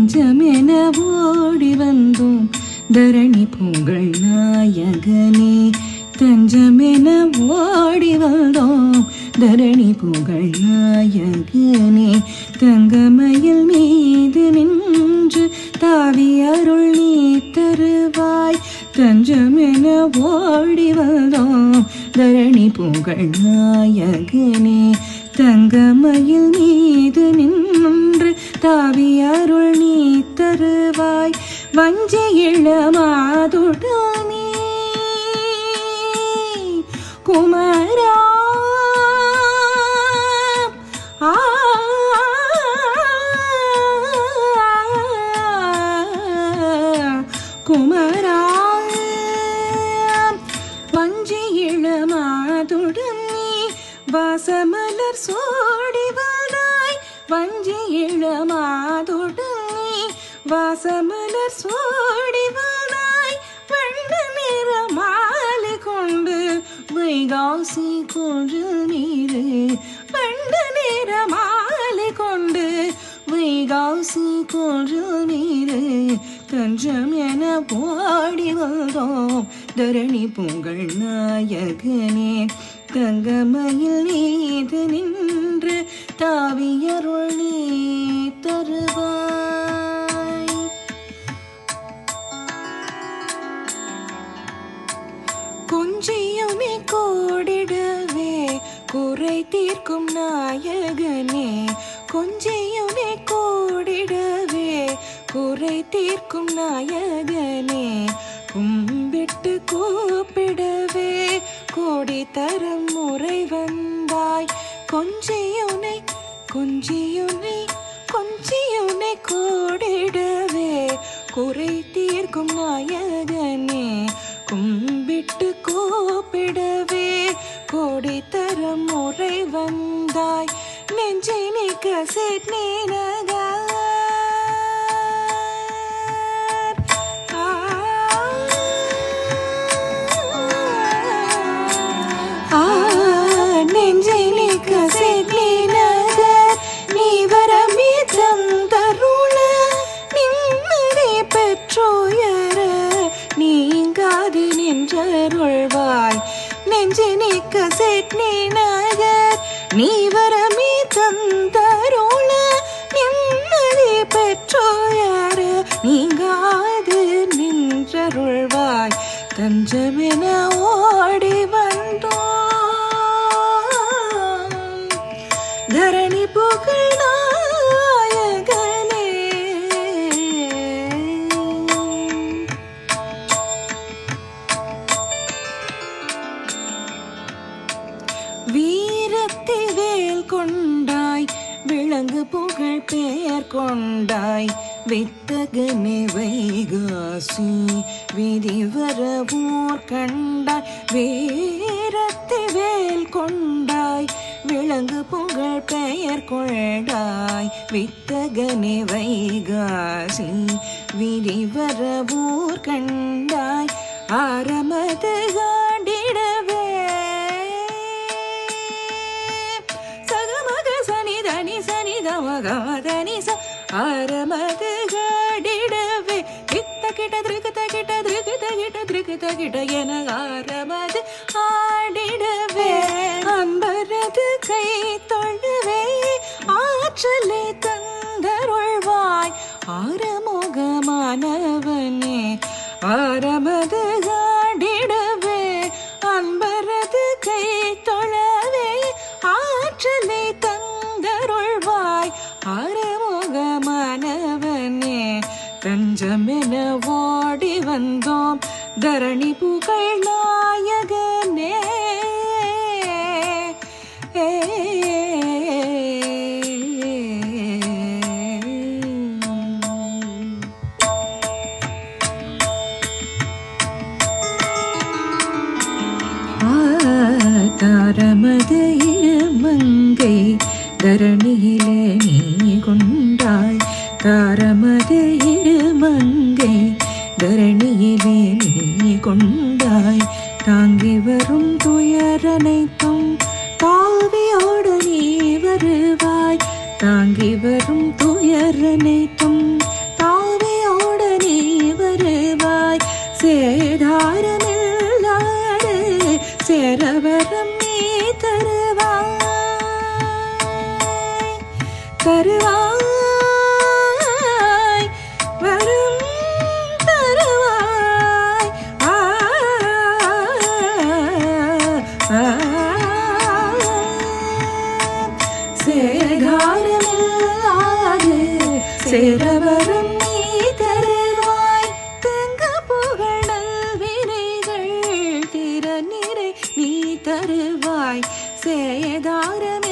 தஞ்சமென ஓடி வந்தோம் தரணி புகழ் நாயகனே. தஞ்சமென ஓடி வந்தோம் தரணி புகழ் நாயகனே. தங்கமயில் மீது நின்று தாவி அருள் நீ தருவாய். தஞ்சமென ஓடி வந்தோம் தரணி புகழ் நாயகனே. தங்கமயில் மீது நின்று தாவி அருள் நீ தருவாய். வஞ்சி இளமாதுடனே குமரா குமரா வஞ்சி இளமாதுடனே வாசமலர் சோடி வந்தாய். வஞ்சி இளமாதுடனே வாசமலர் சோடி வந்தாய். வண்ண நிற மாலை கொண்டு வைகாசி கொன்று நீரு. வண்ண நிற மாலை கொண்டு வைகாசி கொன்று நீரு. தஞ்சம் என ஓடி வந்தோம் தரணி பொங்கல் நாயகனே. தங்கமயில் நீது நின்று தாவியருள் நீ தருவாய். கொஞ்சியுமே கோடிடவே குறை தீர்க்கும் நாயகனே. கொஞ்சியுமே கோடிடவே குறை தீர்க்கும் நாயகனே. கும்பிட்டு கூப்பிடவே கோடி தரம் முறை வந்தாய். கொஞ்சியுனை கொஞ்சியுனை கொஞ்சியுனை கோடிடவே குறை தீர்க்கும் நாயகனே. கும்பிட்டு கூப்பிடவே கோடி தரம் முறை வந்தாய். நெஞ்சை நீக்க சேட்னேனக நெஞ்சை நீக்க சேட்னேனக நீ வரமே தந்தருள நிம்மதி பெற்றோயர நீங்காது நின்றருள்வாய். நெஞ்சை நீக்க சேட்னேனகர் நீ வரமே தந்தருள நிம்மதி பெற்றோயர நீங்காது நின்றருள்வாய். தஞ்சமென ஓடி வந்தோம் தரணி புகழ் நாயகனே. வீரத்தி வேல் கொண்டாய் விளங்கு புகழ் பெயர் கொண்டாய். வித்தகனே வைகாசி விதிவர ஊர் கண்டாய். வீரத்தி வேல் கொண்டாய் விளங்கு புகழ் பெயர் கொண்டாய். வித்தகனே வைகாசி விதிவர ஊர் கண்டாய். ஆரமது காண்டிடவே சகமக சனிதனி சனிதமகதனி ச ஆரமது காண்டிடவே கிட்ட கிட்ட திருக்குத கிட்ட திருக்குத கிட்ட திருக்குத கிட்ட என ஆரமது ஆடிடவே. அன்பரது கை தொழவே ஆற்றலை தந்தருள்வாய். ஆரமுகமானவனே ஆரமது காண்டிடவே அன்பரது கை தொழவே ஆற்றலை தந்தருள்வாய். ஆரமுகமானவனே தஞ்சமென ஓடி வந்தோம் தரணி புகழ் நாயகனே. தாரமது மங்கை தரணியிலே நீ கொண்டாய். தாரமது மங்கை தரணியிலே நீ கொண்டாய். தாங்கி வரும் துயரனைத்தும் தாவியோடு நீ வருவாய். தாங்கி வரும் துயரனைத்தும் சேரவரம் நீ தருவாய் தருவாய் வரும் தருவாய் சேகாரமில்லாது சேரவரம் நீ தருவாய் தங்க புகழல் வினைகள் திறநிறை நீ தருவாய் சேதாரமில்லாது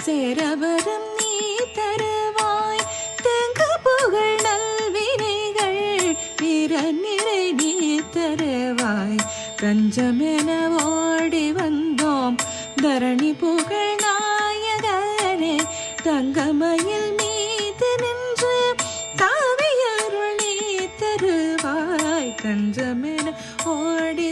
சேரவரம் நீ தருவாய் தங்க புகழ் நல்வினைகள் திறநிறை நீ தருவாய் கஞ்சமென ஓடி வந்தோம் தரணி புகழ் நாயகனே தங்கமயில் மீது நின்று தாவியருள் நீ தருவாய் கஞ்சமென ஓடி